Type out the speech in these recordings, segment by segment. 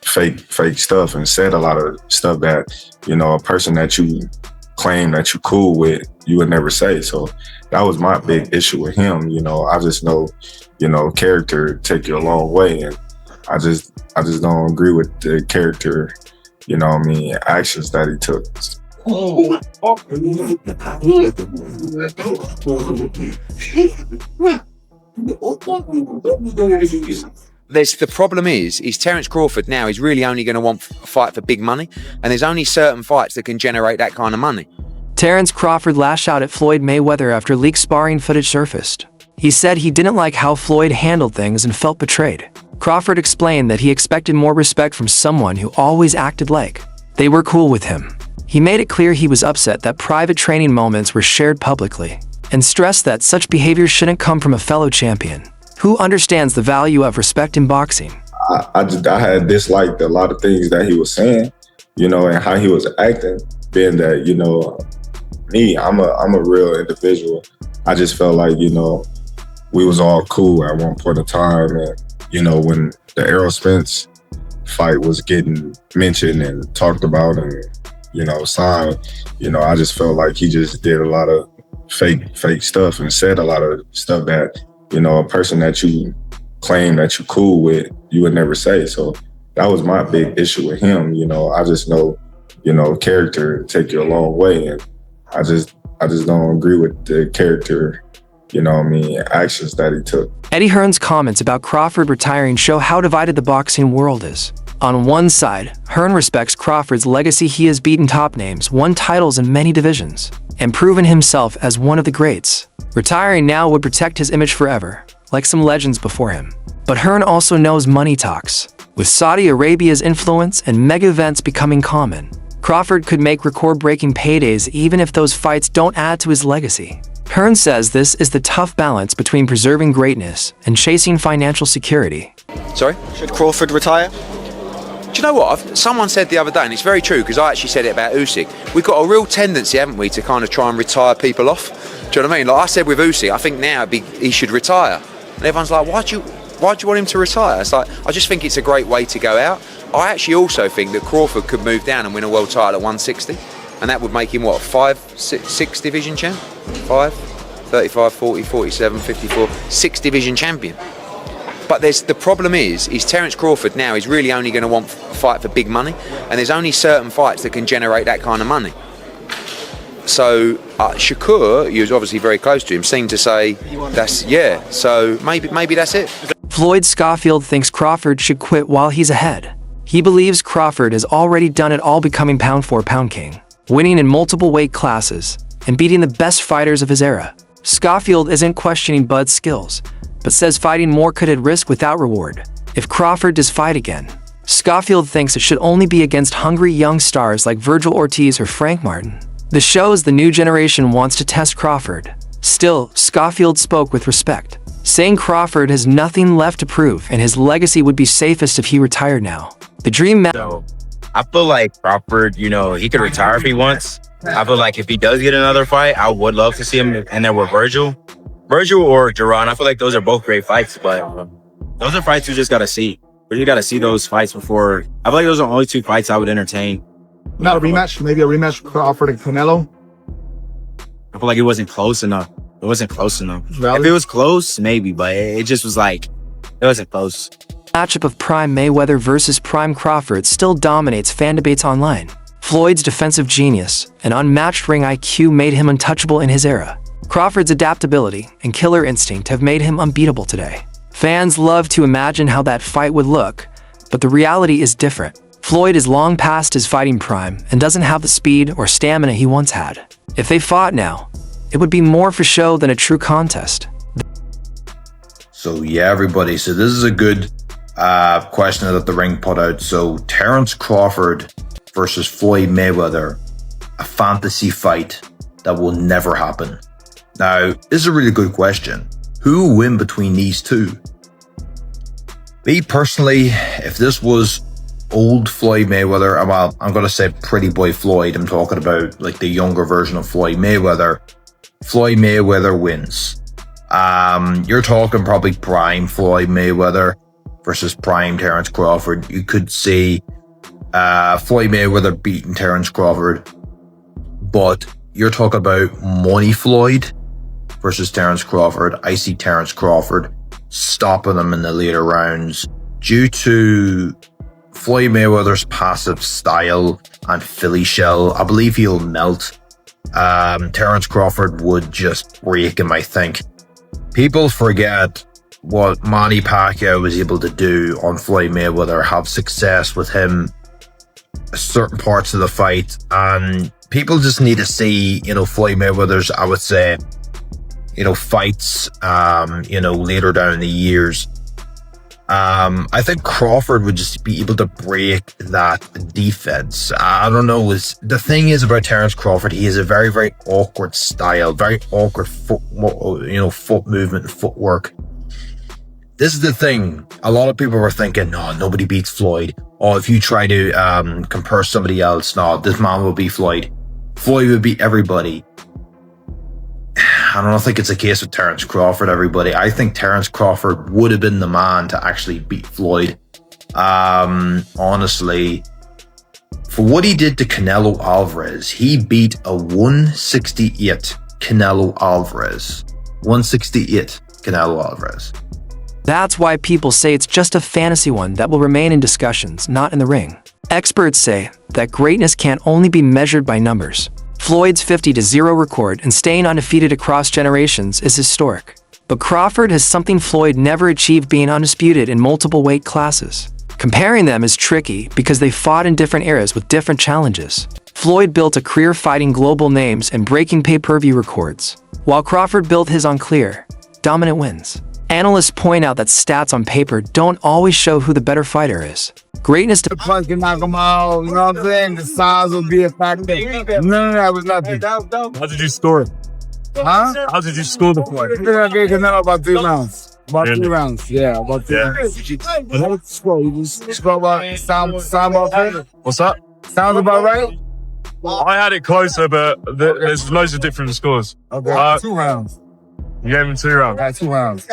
fake stuff and said a lot of stuff that, you know, a person that you claim that you cool with, you would never say. So that was my big issue with him. You know, I just know, you know, character take you a long way, and I just don't agree with the character, you know what I mean, actions that he took. The problem is Terence Crawford now is really only going to want a fight for big money, and there's only certain fights that can generate that kind of money. Terence Crawford lashed out at Floyd Mayweather after leaked sparring footage surfaced. He said he didn't like how Floyd handled things and felt betrayed. Crawford explained that he expected more respect from someone who always acted like they were cool with him. He made it clear he was upset that private training moments were shared publicly, and stressed that such behavior shouldn't come from a fellow champion who understands the value of respect in boxing. I had disliked a lot of things that he was saying, you know, and how he was acting, being that, you know, me, I'm a real individual. I just felt like, you know, we was all cool at one point in time, and, you know, when the Errol Spence fight was getting mentioned and talked about and, you know, signed, you know, I just felt like he just did a lot of fake stuff and said a lot of stuff that, you know, a person that you claim that you cool with, you would never say. So that was my big issue with him. You know, I just know, you know, character take you a long way, and I just don't agree with the character, you know what I mean, actions that he took. Eddie Hearn's comments about Crawford retiring show how divided the boxing world is. On one side, Hearn respects Crawford's legacy. He has beaten top names, won titles in many divisions, and proven himself as one of the greats. Retiring now would protect his image forever, like some legends before him. But Hearn also knows money talks. With Saudi Arabia's influence and mega events becoming common, Crawford could make record-breaking paydays even if those fights don't add to his legacy. Hearn says this is the tough balance between preserving greatness and chasing financial security. Sorry? Should Crawford retire? Do you know what? Someone said the other day, and it's very true, because I actually said it about Usyk. We've got a real tendency, haven't we, to kind of try and retire people off. Do you know what I mean? Like I said with Usyk, I think now he should retire. And everyone's like, why do you want him to retire? It's like, I just think it's a great way to go out. I actually also think that Crawford could move down and win a world title at 160. And that would make him, what, 6 division champ? 5, 35, 40, 47, 54, 6 division champion. But the problem is Terence Crawford now is really only going to want a fight for big money, and there's only certain fights that can generate that kind of money. So Shakur, he was obviously very close to him, seemed to say so maybe that's it. Floyd Schofield thinks Crawford should quit while he's ahead. He believes Crawford has already done it all, becoming pound-for-pound king, winning in multiple weight classes, and beating the best fighters of his era. Schofield isn't questioning Bud's skills, but says fighting more could at risk without reward if Crawford does fight again. Schofield thinks it should only be against hungry young stars like Virgil Ortiz or Frank Martin. This shows the new generation wants to test Crawford. Still, Schofield spoke with respect, saying Crawford has nothing left to prove and his legacy would be safest if he retired now. The dream match. So, I feel like Crawford, you know, he could retire if he wants. I feel like if he does get another fight, I would love to see him in there with Virgil or Duran. I feel like those are both great fights, but those are fights you just gotta see. We just gotta see those fights before. I feel like those are the only 2 fights I would entertain. Not a rematch, maybe a rematch with Crawford and Canelo. I feel like it wasn't close enough. It wasn't close enough. Really? If it was close, maybe, but it just was like, it wasn't close. Matchup of Prime Mayweather versus Prime Crawford still dominates fan debates online. Floyd's defensive genius and unmatched ring IQ made him untouchable in his era. Crawford's adaptability and killer instinct have made him unbeatable today. Fans love to imagine how that fight would look, but the reality is different. Floyd is long past his fighting prime and doesn't have the speed or stamina he once had. If they fought now, it would be more for show than a true contest. So yeah, everybody, so this is a good question that the ring put out. So Terence Crawford versus Floyd Mayweather, a fantasy fight that will never happen. Now, this is a really good question. Who will win between these two? Me personally, if this was old Floyd Mayweather, well, I'm going to say pretty boy Floyd. I'm talking about like the younger version of Floyd Mayweather. Floyd Mayweather wins. You're talking probably prime Floyd Mayweather versus prime Terence Crawford. You could see Floyd Mayweather beating Terence Crawford, but you're talking about money Floyd versus Terence Crawford. I see Terence Crawford stopping him in the later rounds due to Floyd Mayweather's passive style and Philly shell. I believe he'll melt. Terence Crawford would just break him, I think. People forget what Manny Pacquiao was able to do on Floyd Mayweather, have success with him certain parts of the fight, and people just need to see, Floyd Mayweather's, I would say, fights, later down in the years. I think Crawford would just be able to break that defense. I don't know. The thing is about Terence Crawford, he has a very, very awkward style, very awkward foot movement and footwork. This is the thing. A lot of people were thinking, no, nobody beats Floyd. Or if you try to compare somebody else, no, this man will beat Floyd. Floyd would beat everybody. I don't think it's a case of Terence Crawford, everybody. I think Terence Crawford would have been the man to actually beat Floyd. Honestly, for what he did to Canelo Alvarez, he beat a 168 Canelo Alvarez. 168 Canelo Alvarez. That's why people say it's just a fantasy one that will remain in discussions, not in the ring. Experts say that greatness can't only be measured by numbers. Floyd's 50-0 record and staying undefeated across generations is historic. But Crawford has something Floyd never achieved, being undisputed in multiple weight classes. Comparing them is tricky because they fought in different eras with different challenges. Floyd built a career fighting global names and breaking pay-per-view records, while Crawford built his on clear, dominant wins. Analysts point out that stats on paper don't always show who the better fighter is. Greatness The punch can knock them out, you know what I'm saying? The size will be a factor. None of that was nothing. How did you score it? Huh? How did you score the fight? I think I gave Canelo about 3 rounds. About 3 rounds. Yeah, about 3 rounds. What score? You just score about sound about right? What's that? Sounds about right? I had it closer, but there's loads of different scores. Okay, 2 rounds. You gave him 2 rounds. I had 2 rounds.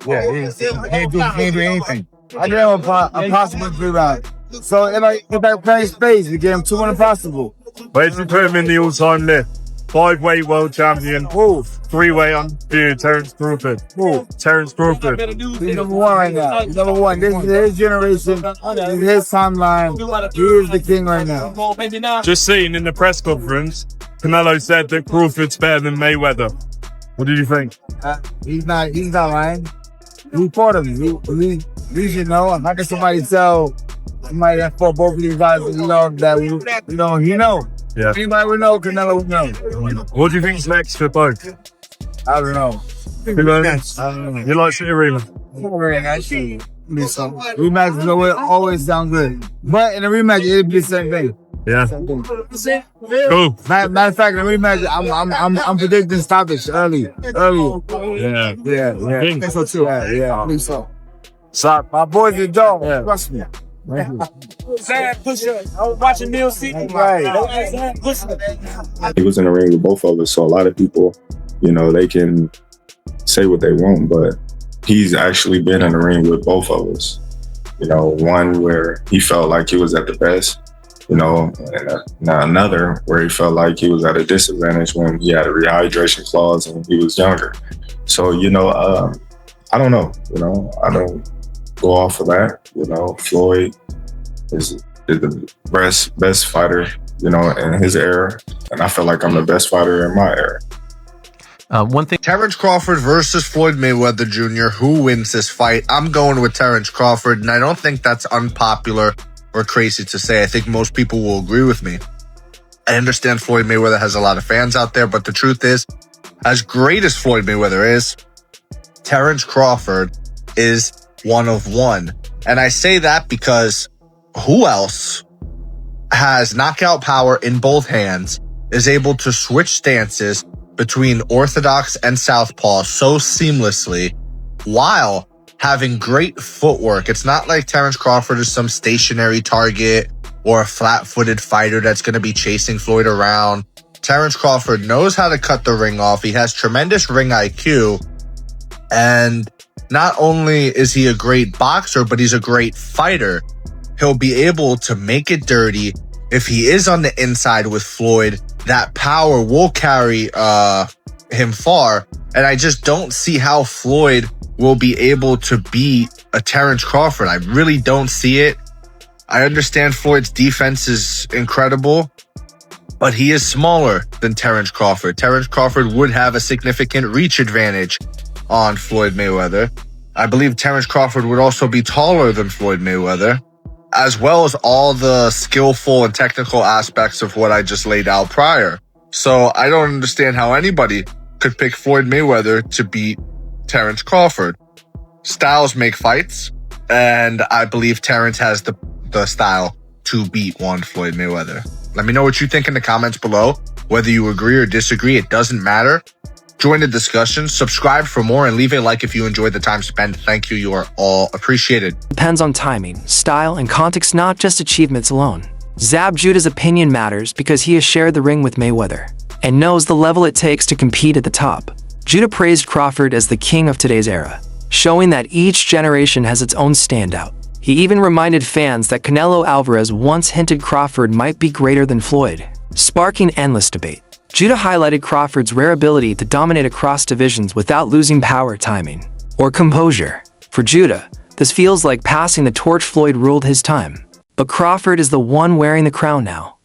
Yeah, he ain't do anything. I gave him a possible 3 rounds. So if I play space, we gave him 2 impossible. Where did you put him in the all-time list? 5-weight world champion. 3-weight undefeated Terence Crawford. Terence Crawford. He's number 1 right now. He's number 1. This is his generation. This is his timeline. He is the king right now. Just seen in the press conference, Canelo said that Crawford's better than Mayweather. What did you think? He's not lying. He fought him. We should know. How can somebody tell somebody that fought both of these guys, that he know? Yeah. Anybody would know, Canelo would know. What do you think's next for both? I don't know. I don't know. You like City Arena? Rematches always sound good. But in a rematch, it'll be the same thing. Yeah. Cool. Matter of fact, in the rematch, I'm predicting stoppage early. Yeah. I think so too. Yeah, I think so. My boys are dope. Yeah. Trust me. Sad pusher. I was watching Neil C. Right. He was in the ring with both of us, so a lot of people, they can say what they want, but he's actually been in the ring with both of us. One where he felt like he was at the best, and another where he felt like he was at a disadvantage when he had a rehydration clause and he was younger. So, I don't know, I don't go off of that. Floyd is the best fighter, in his era. And I feel like I'm the best fighter in my era. One thing. Terence Crawford versus Floyd Mayweather Jr. Who wins this fight? I'm going with Terence Crawford, and I don't think that's unpopular or crazy to say. I think most people will agree with me. I understand Floyd Mayweather has a lot of fans out there, but the truth is, as great as Floyd Mayweather is, Terence Crawford is one of one. And I say that because who else has knockout power in both hands, is able to switch stances between orthodox and southpaw so seamlessly while having great footwork? It's not like Terence Crawford is some stationary target or a flat-footed fighter that's going to be chasing Floyd around. Terence Crawford knows how to cut the ring off. He has tremendous ring IQ, and not only is he a great boxer, but he's a great fighter. He'll be able to make it dirty. If he is on the inside with Floyd, that power will carry him far. And I just don't see how Floyd will be able to beat a Terence Crawford. I really don't see it. I understand Floyd's defense is incredible, but he is smaller than Terence Crawford. Terence Crawford would have a significant reach advantage on Floyd Mayweather. I believe Terence Crawford would also be taller than Floyd Mayweather, as well as all the skillful and technical aspects of what I just laid out prior. So I don't understand how anybody could pick Floyd Mayweather to beat Terence Crawford. Styles make fights, and I believe Terence has the style to beat one Floyd Mayweather. Let me know what you think in the comments below. Whether you agree or disagree, it doesn't matter. Join the discussion, subscribe for more, and leave a like if you enjoyed the time spent. Thank you. You are all appreciated. Depends on timing, style, and context, not just achievements alone. Zab Judah's opinion matters because he has shared the ring with Mayweather and knows the level it takes to compete at the top. Judah praised Crawford as the king of today's era, showing that each generation has its own standout. He even reminded fans that Canelo Alvarez once hinted Crawford might be greater than Floyd, sparking endless debate. Judah highlighted Crawford's rare ability to dominate across divisions without losing power, timing, or composure. For Judah, this feels like passing the torch. Floyd ruled his time, but Crawford is the one wearing the crown now.